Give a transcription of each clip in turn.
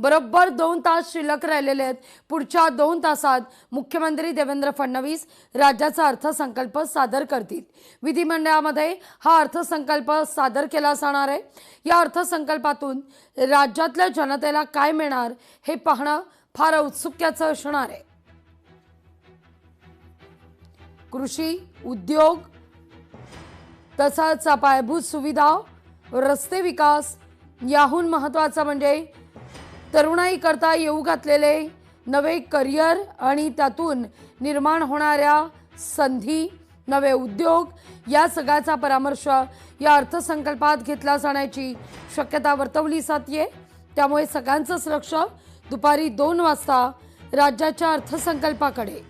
बरोबर 2 तास शिल्लक राहिलेले आहेत। पुढच्या 2 तासात मुख्यमंत्री देवेंद्र फडणवीस राज्याचा अर्थसंकल्प सादर करतील। विधिमंडळामध्ये हा अर्थसंकल्प सादर केला जाणार आहे। या अर्थसंकल्पातून राज्यातल्या जनतेला काय मिळणार हे पाहणं फार औत्सुक्याचं असणार आहे। कृषी, उद्योग तसंच पायाभूत सुविधा, रस्ते विकास, याहून महत्त्वाचं म्हणजे तरुणाई करता येऊ घातलेले नवे करिअर आणि त्यातून निर्माण होणाऱ्या संधी, नवे उद्योग या सगळ्याचा परामर्श या अर्थसंकल्पात घेतला जाण्याची शक्यता वर्तवली जाते। त्यामुळे सगळ्यांचंच लक्ष दुपारी 2 वाजता राज्याच्या अर्थसंकल्पाकडे।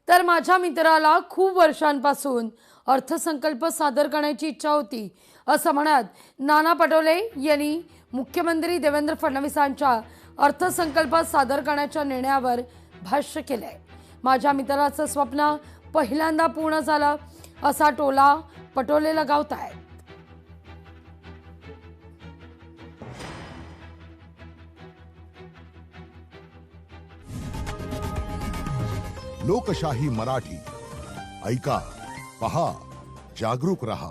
तर माझ्या मित्राला खूप वर्षांपासून अर्थसंकल्प सादर करण्याची इच्छा होती असं म्हणत नाना पटोले यांनी मुख्यमंत्री देवेंद्र फडणवीसांच्या अर्थसंकल्प सादर करण्याच्या निर्णयावर भाष्य केलंय। माझ्या मित्राचं स्वप्न पहिल्यांदा पूर्ण झालं असा टोला पटोले लगावतायत। लोकशाही मराठी ऐका, पहा, जागरूक रहा।